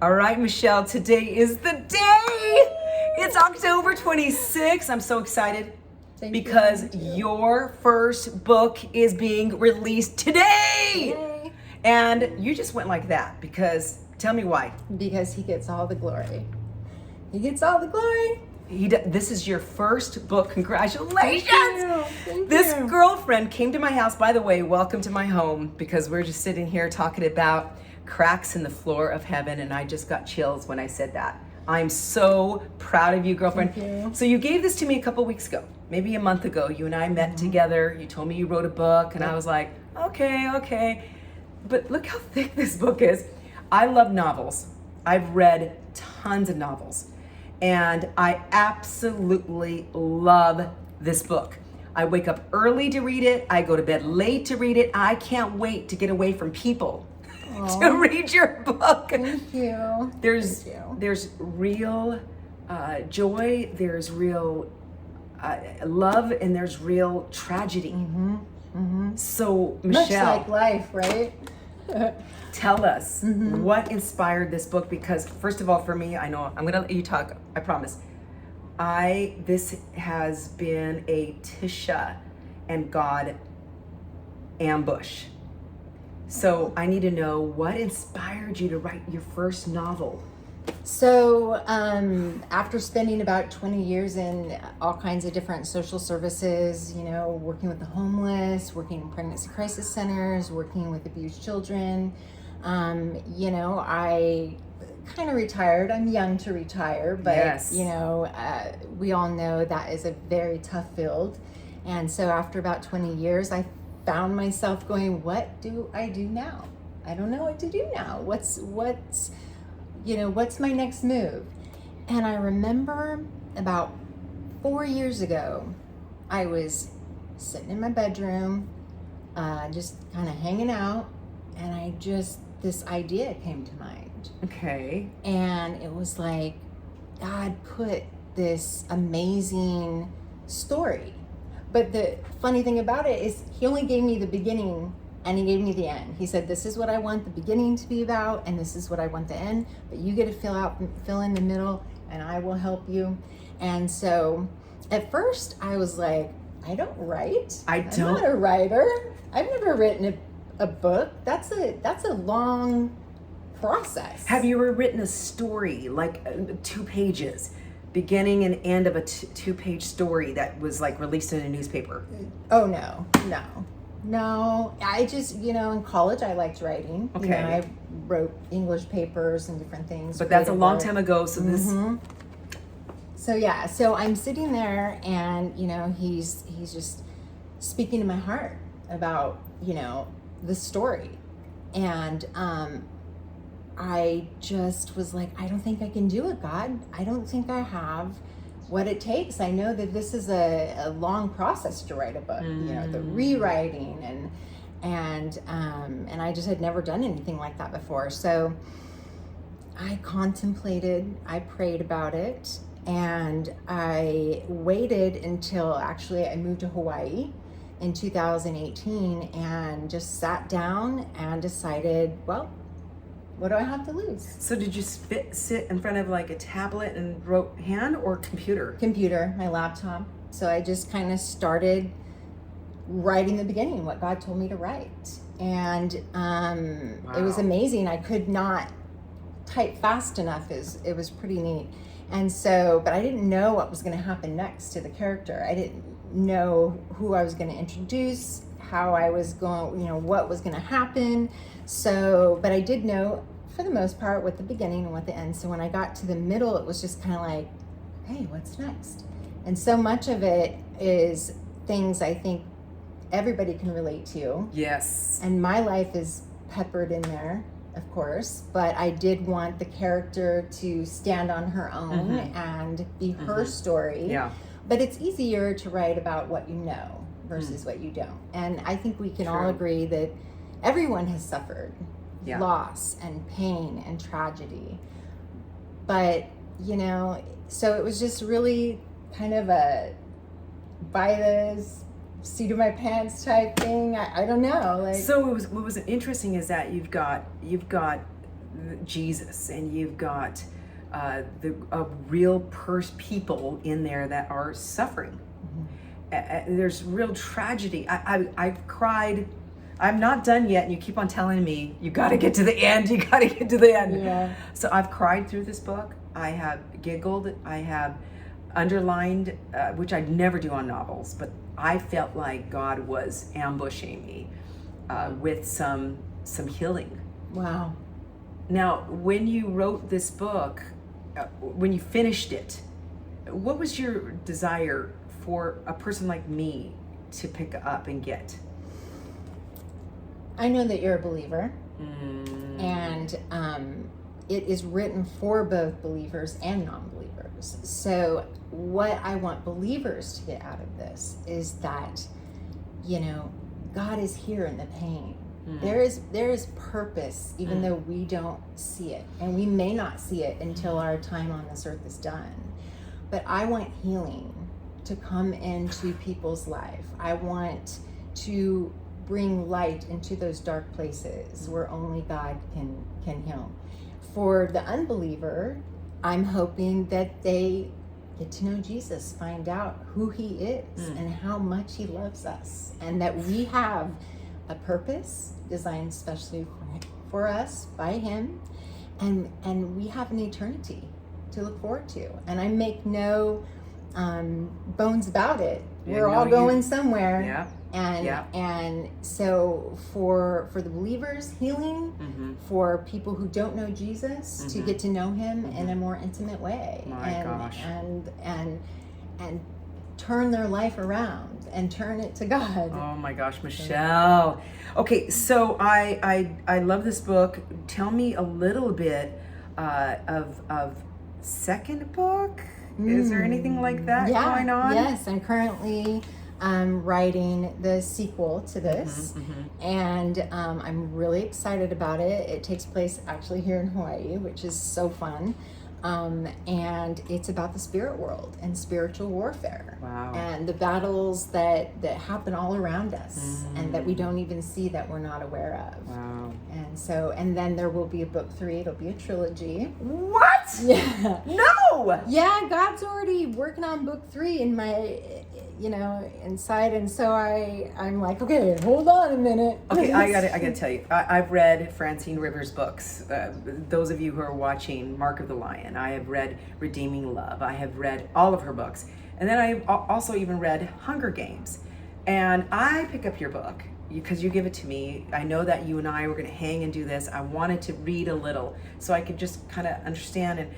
All right, Michelle, today is the day. It's October 26th. I'm so excited because your first book is being released today. Yay. And you just went like that because, tell me why. Because he gets all the glory. He gets all the glory. This is your first book. Congratulations. Thank This you. girlfriend came to my house. By the way, welcome to my home, because we're just sitting here talking about cracks in the floor of heaven, and I just got chills when I said that. I'm so proud of you, girlfriend. Thank you. So you gave this to me a couple weeks ago, maybe a month ago. You and I met together. You told me you wrote a book, and I was like, okay. But look how thick this book is. I love novels. I've read tons of novels. And I absolutely love this book. I wake up early to read it. I go to bed late to read it. I can't wait to get away from people to read your book. Thank you. There's Thank you. there's real joy. There's real love, and there's real tragedy. So Much Michelle, like life, right? tell us what inspired this book, because first of all, for me, I know I'm gonna let you talk, I promise. This has been a Tisha and God ambush. So I need to know what inspired you to write your first novel. So after spending about 20 years in all kinds of different social services, working with the homeless, working in pregnancy crisis centers, working with abused children, I kind of retired. I'm young to retire, but Yes. we all know that is a very tough field. And so after about 20 years, I found myself going, what do I do now? I don't know what to do now. What's my next move? And I remember about 4 years ago, I was sitting in my bedroom, just kind of hanging out, and this idea came to mind. Okay. And it was like, God put this amazing story. But the funny thing about it is he only gave me the beginning and he gave me the end. He said, this is what I want the beginning to be about, and this is what I want the end, but you get to fill in the middle, and I will help you. And so at first I was like, I don't write. I'm not a writer. I've never written a book. That's a long process. Have you ever written a story, like 2 pages, beginning and end of a 2-page story that was like released in a newspaper? Oh, no. I just, in college I liked writing. Okay. I wrote English papers and different things. But that's a long work. time ago, so this... So I'm sitting there, and he's just speaking to my heart about the story, and I just was like, I don't think I can do it, God. I don't think I have what it takes. I know that this is a long process to write a book, the rewriting and I just had never done anything like that before. So I contemplated, I prayed about it, and I waited until actually I moved to Hawaii in 2018 and just sat down and decided, well, what do I have to lose? So did you sit in front of like a tablet and wrote hand or computer? Computer, my laptop. So I just kind of started writing the beginning, what God told me to write. And It was amazing. I could not type fast enough. It was pretty neat. And so, but I didn't know what was going to happen next to the character. I didn't know who I was going to introduce, how I was going, what was going to happen. So, but I did know for the most part what the beginning and what the end. So when I got to the middle, it was just kind of like, hey, what's next? And so much of it is things I think everybody can relate to. Yes. And my life is peppered in there, of course, but I did want the character to stand on her own and be her story. Yeah. But it's easier to write about what you know versus what you don't. And I think we can all agree that everyone has suffered loss and pain and tragedy. But, so it was just really kind of a by the seat of my pants type thing. I don't know. So what was interesting is that you've got Jesus, and you've got the real people in there that are suffering. There's real tragedy. I've cried. I'm not done yet, and you keep on telling me you got to get to the end. You got to get to the end. Yeah. So I've cried through this book. I have giggled. I have underlined, which I'd never do on novels, but I felt like God was ambushing me with some healing. Wow. Now, when you wrote this book, when you finished it, what was your desire for a person like me to pick up and get? I know that you're a believer, Mm. and it is written for both believers and non-believers. So what I want believers to get out of this is that, God is here in the pain. There is purpose, even though we don't see it, and we may not see it until our time on this earth is done. But I want healing to come into people's life. I want to bring light into those dark places where only God can heal. For the unbeliever, I'm hoping that they get to know Jesus, find out who he is and how much he loves us, and that we have a purpose designed especially for us by him, and we have an eternity to look forward to. And I make no bones about it. We're all going somewhere. Yeah. And so for the believers, healing, for people who don't know Jesus, to get to know him in a more intimate way. And turn their life around and turn it to God. Oh my gosh, Michelle. Okay, so I love this book. Tell me a little bit of second book. Is there anything like that going on? Yes, I'm currently writing the sequel to this, and I'm really excited about it. It takes place actually here in Hawaii, which is so fun. And it's about the spirit world and spiritual warfare. Wow. And the battles that happen all around us and that we don't even see, that we're not aware of. Wow. And then there will be a book 3. It'll be a trilogy. What? Yeah. No! Yeah, God's already working on book 3 in my, inside. And so I'm like, okay, hold on a minute. Okay, I gotta tell you, I've read Francine Rivers' books. Those of you who are watching Mark of the Lion, I have read Redeeming Love. I have read all of her books. And then I've also even read Hunger Games. And I pick up your book because you give it to me. I know that you and I were going to hang and do this. I wanted to read a little so I could just kind of understand. And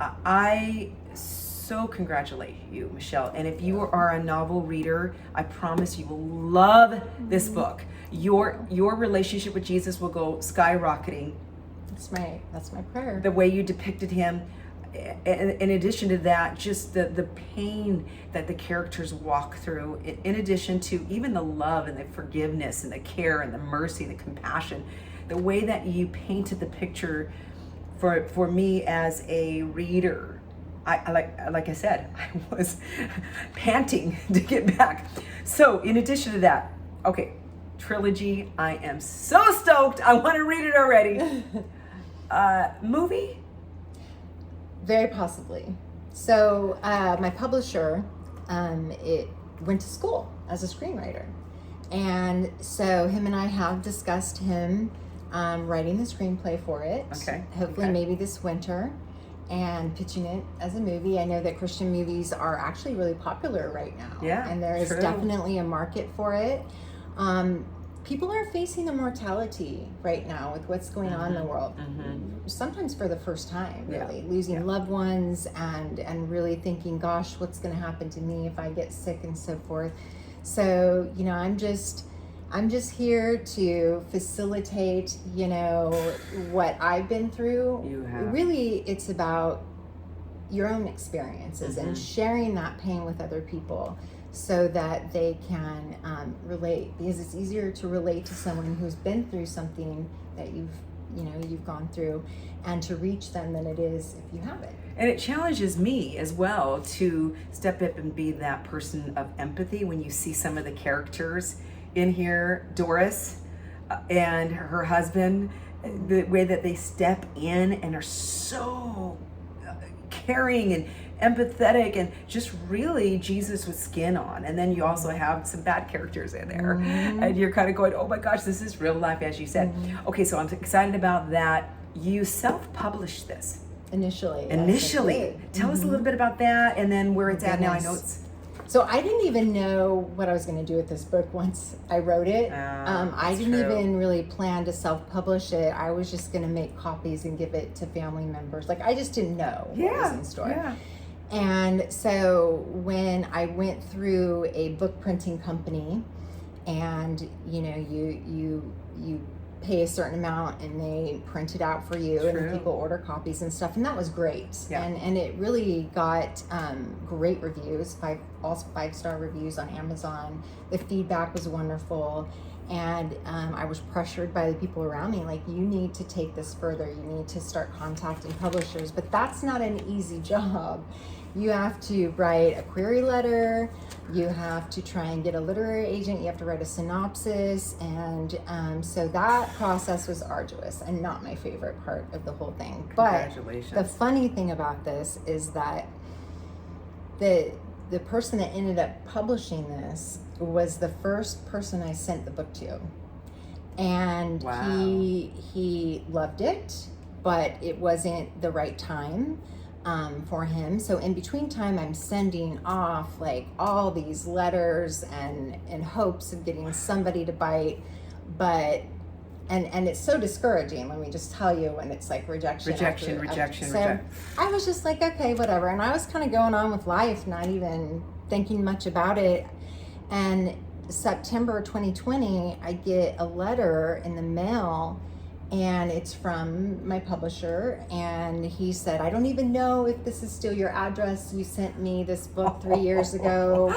I so congratulate you, Michelle. And if you are a novel reader, I promise you will love this book. Your relationship with Jesus will go skyrocketing. That's my prayer. The way you depicted him. In addition to that, just the pain that the characters walk through, in addition to even the love and the forgiveness and the care and the mercy and the compassion, the way that you painted the picture for me as a reader, I like I said, I was panting to get back. So in addition to that, okay, trilogy, I am so stoked. I want to read it already. Movie? Very possibly. So my publisher, it went to school as a screenwriter. And so him and I have discussed him writing the screenplay for it. Okay. Hopefully maybe this winter, and pitching it as a movie. I know that Christian movies are actually really popular right now. Yeah, and there is true. definitely a market for it. People are facing the mortality right now with what's going on in the world. Sometimes for the first time, really, losing loved ones and really thinking, gosh, what's going to happen to me if I get sick and so forth. So, I'm just here to facilitate, what I've been through. You have. Really, it's about your own experiences and sharing that pain with other people, so that they can relate, because it's easier to relate to someone who's been through something that you've gone through, and to reach them than it is if you haven't. And it challenges me as well to step up and be that person of empathy when you see some of the characters in here, Doris and her husband, the way that they step in and are so caring and empathetic and just really Jesus with skin on. And then you also have some bad characters in there, and you're kind of going, oh my gosh, this is real life, as you said. Okay, so I'm excited about that. You self-published this Initially. Tell us a little bit about that, and then where it's at now. I know it's So I didn't even know what I was going to do with this book once I wrote it. I didn't even really plan to self-publish it. I was just going to make copies and give it to family members. Like, I just didn't know what was in store. Yeah. And so when I went through a book printing company, and you pay a certain amount and they print it out for you, and then people order copies and stuff, and that was great. And it really got great reviews, all 5-star reviews on Amazon. The feedback was wonderful, and I was pressured by the people around me, like, you need to take this further, you need to start contacting publishers. But that's not an easy job. You have to write a query letter, you have to try and get a literary agent, you have to write a synopsis, and so that process was arduous and not my favorite part of the whole thing. Congratulations. But the funny thing about this is that the person that ended up publishing this was the first person I sent the book to. And he loved it, but it wasn't the right time for him. So in between time, I'm sending off like all these letters and in hopes of getting somebody to bite, but and it's so discouraging, let me just tell you, when it's like rejection. So I was just like, okay, whatever. And I was kind of going on with life, not even thinking much about it. And September 2020, I get a letter in the mail, and it's from my publisher, and he said, I don't even know if this is still your address. You sent me this book 3 years ago.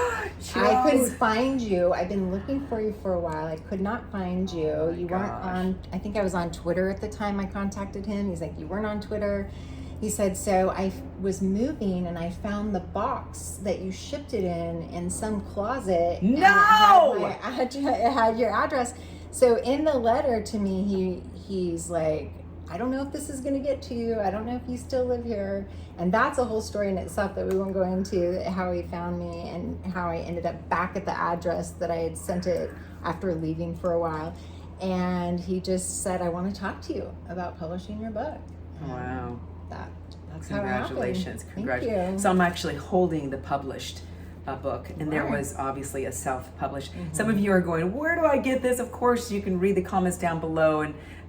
I couldn't find you. I've been looking for you for a while. I could not find you. You weren't on, I think I was on Twitter at the time I contacted him. He's like, you weren't on Twitter. He said, so I was moving and I found the box that you shipped it in some closet. No! And it had your address. So in the letter to me, he's like, I don't know if this is going to get to you. I don't know if you still live here. And that's a whole story in itself that we won't go into, how he found me and how I ended up back at the address that I had sent it after leaving for a while. And he just said, I want to talk to you about publishing your book. Wow. That's Congratulations. how it happened. Thank you. So I'm actually holding the published book, and there was obviously a self-published. Some of you are going, where do I get this? Of course, you can read the comments down below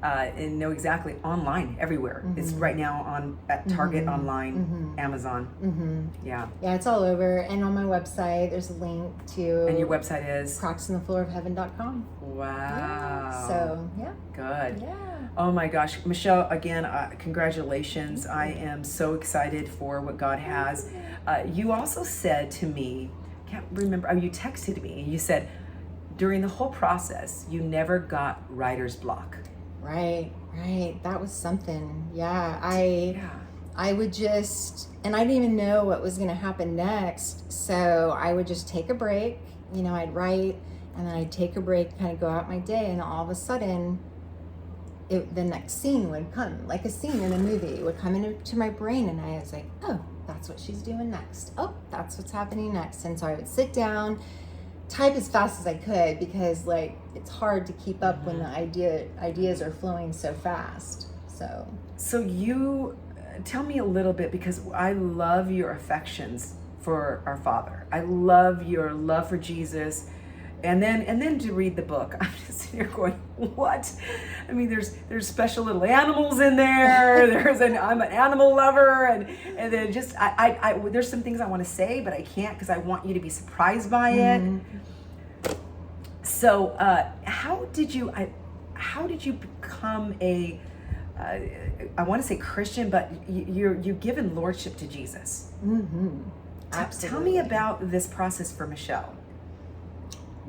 and know exactly, online, everywhere. It's right now on at Target, online, Amazon. Yeah, it's all over. And on my website, there's a link to. And your website is? crocsonthefloorofheaven.com. Wow. So, Good. Yeah. Oh my gosh, Michelle, again, congratulations. I am so excited for what God has. You also said to me, can't remember, you texted me, and you said during the whole process, you never got writer's block. Right. That was something. Yeah. I would just, and I didn't even know what was going to happen next. So I would just take a break, I'd write, and then I'd take a break, kind of go out my day, and all of a sudden, the next scene would come, like a scene in a movie. It would come into my brain, and I was like, oh, that's what she's doing next. Oh, that's what's happening next. And so I would sit down, type as fast as I could, because it's hard to keep up when the ideas are flowing so fast. So you tell me a little bit, because I love your affections for our Father. I love your love for Jesus. And then to read the book, I'm just sitting here going, what? I mean, there's special little animals in there. I'm an animal lover, and then just I there's some things I want to say, but I can't because I want you to be surprised by it. So how did you become a I want to say Christian, but you've given lordship to Jesus. Absolutely. Tell me about this process for Michelle.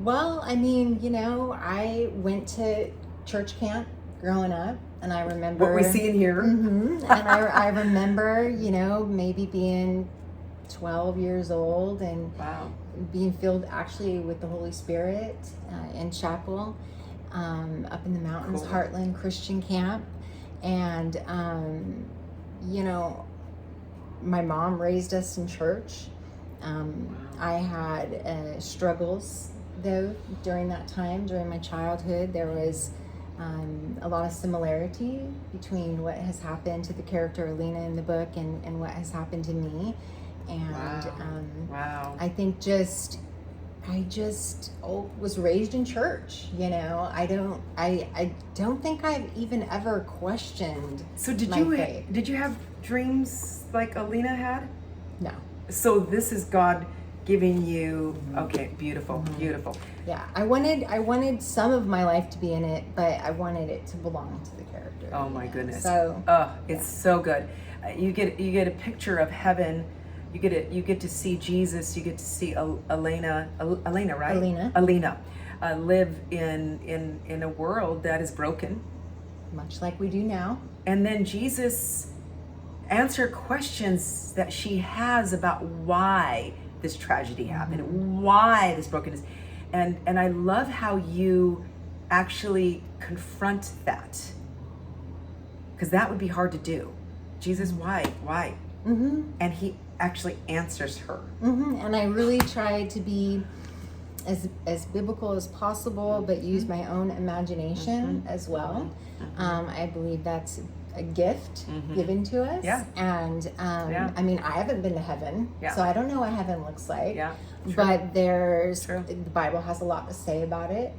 Well, I mean, I went to church camp growing up, and I remember what we see in here. And I remember, maybe being 12 years old and being filled actually with the Holy Spirit in chapel up in the mountains, Heartland Christian Camp. And, you know, my mom raised us in church. I had struggles, though, during that time, during my childhood. There was a lot of similarity between what has happened to the character Alina in the book and what has happened to me. And Wow. I think I just was raised in church, you know. I don't think I've even ever questioned So my faith. did you have dreams like Alina had? No. So this is God giving you, okay, beautiful, beautiful. Yeah, I wanted some of my life to be in it, but I wanted it to belong to the character. Oh my goodness. So it's so good. You get a picture of heaven. You get to see Jesus. You get to see Elena, right? Alina, live in a world that is broken. much like we do now. And then Jesus answer questions that she has about why this tragedy happened, why this brokenness. And I love how you actually confront that, because that would be hard to do. Jesus, why? Mm-hmm. And he actually answers her. Mm-hmm. And I really tried to be as biblical as possible, but use my own imagination as well. I believe that's a gift given to us. Yeah. And I mean, I haven't been to heaven, so I don't know what heaven looks like. Yeah. But True. the Bible has a lot to say about it,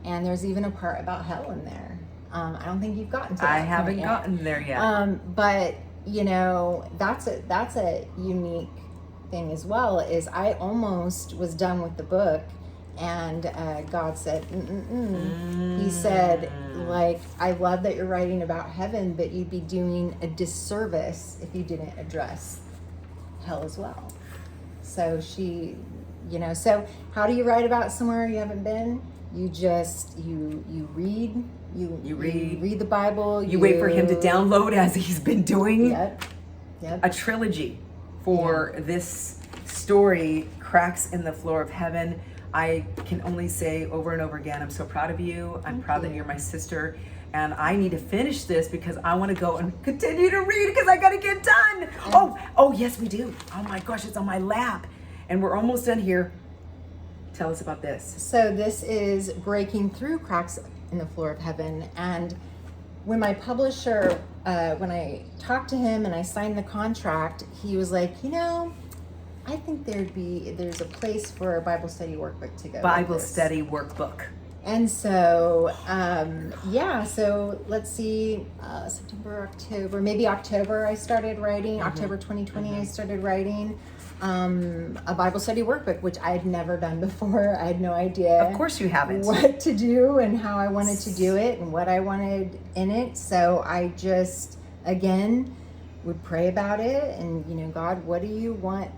and there's even a part about hell in there. I don't think you've gotten to that. I haven't point yet. gotten there yet. But you know, that's a unique thing as well. Is I almost was done with the book, and God said, He said, like, I love that you're writing about heaven, but you'd be doing a disservice if you didn't address hell as well. So she, you know, so how do you write about somewhere you haven't been? You just you read. You read the Bible. You wait for him to download, as he's been doing. Yep. A trilogy for this story, Cracks in the Floor of Heaven. I can only say over and over again, I'm so proud of you. I'm proud that you're my sister. And I need to finish this because I want to go and continue to read because I got to get done. Oh, yes, we do. Oh my gosh, it's on my lap. And we're almost done here. Tell us about this. So this is Breaking Through Cracks in the Floor of Heaven. And when my publisher, when I talked to him and I signed the contract, he was like, you know, I think there's a place for a Bible study workbook to go. Bible study workbook. And so, so let's see, September, October, maybe October I started writing, October 2020 I started writing a Bible study workbook, which I had never done before. I had no idea. Of course you haven't. What to do and how I wanted to do it and what I wanted in it. So I just, again, would pray about it and, you know, God, what do you want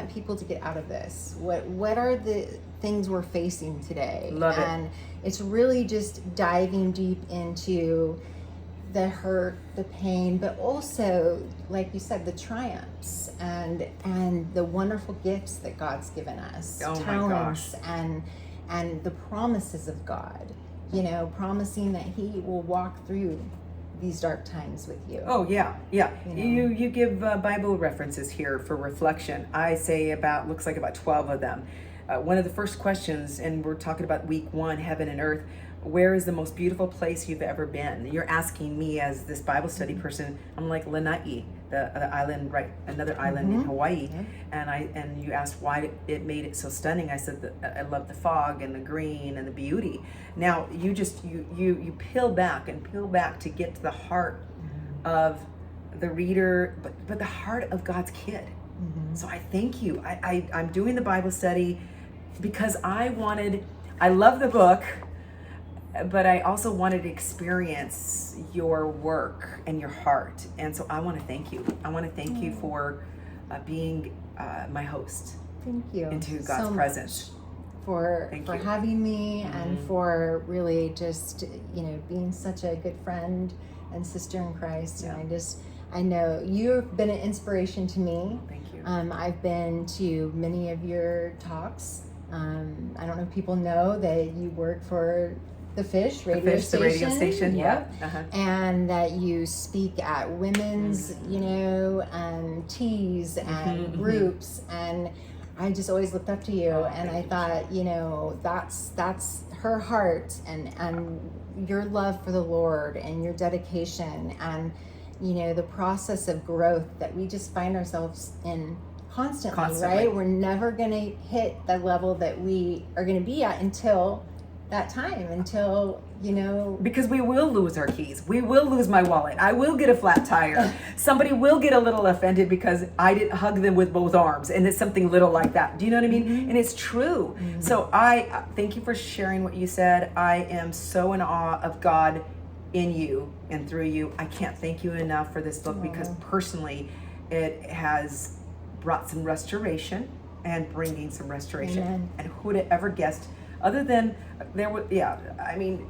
people to get out of this? What are the things we're facing today? Love it. And it's really just diving deep into the hurt, the pain, but also, like you said, the triumphs and the wonderful gifts that God's given us. Oh my talents and the promises of God, you know, promising that He will walk through these dark times with you. Oh yeah. You know. You give Bible references here for reflection. I say looks like about 12 of them. One of the first questions, and we're talking about week 1, heaven and earth. Where is the most beautiful place you've ever been? You're asking me as this Bible study person. I'm like Lanai, the island, right? Another island in Hawaii. And you asked why it made it so stunning. I said that I love the fog and the green and the beauty. Now you just you peel back to get to the heart of the reader, but the heart of God's kid. So I thank you. I'm doing the Bible study because I love the book, but I also wanted to experience your work and your heart. And so I want to thank you. I want to thank you for being my host. Thank you into God's so presence. For Thank you. having me and for really just, you know, being such a good friend and sister in Christ. Yeah. And I know you've been an inspiration to me. Thank you. I've been to many of your talks. I don't know if people know that you work for the Fish The radio Fish, the station. radio station. Yep. Yeah. Uh-huh. And that you speak at women's, teas and groups, and I just always looked up to you, and I thought, that's her heart, and your love for the Lord and your dedication, and the process of growth that we just find ourselves in constantly. Right? We're never going to hit the level that we are going to be at until that time, because we will lose our keys, we will lose my wallet, I will get a flat tire, somebody will get a little offended because I didn't hug them with both arms, and it's something little like that. Do you know what I mean? And it's true. So I thank you for sharing what you said. I am so in awe of God in you and through you. I can't thank you enough for this book, because personally it has brought some restoration and bringing some restoration. Amen. And who would have ever guessed, other than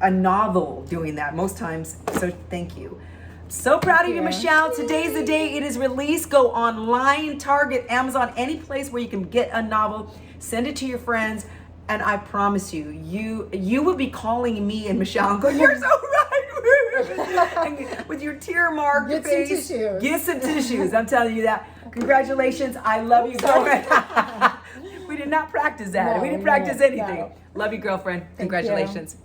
a novel doing that most times. So thank you. So proud of you, Michelle. Today's the day it is released. Go online, Target, Amazon, any place where you can get a novel. Send it to your friends, and I promise you, you will be calling me and Michelle and going, "You're so right," and with your tear marked face. Get some tissues. I'm telling you that. Congratulations. I love you, girlfriend. We did not practice that. We didn't practice anything. No. Love you, girlfriend. Congratulations.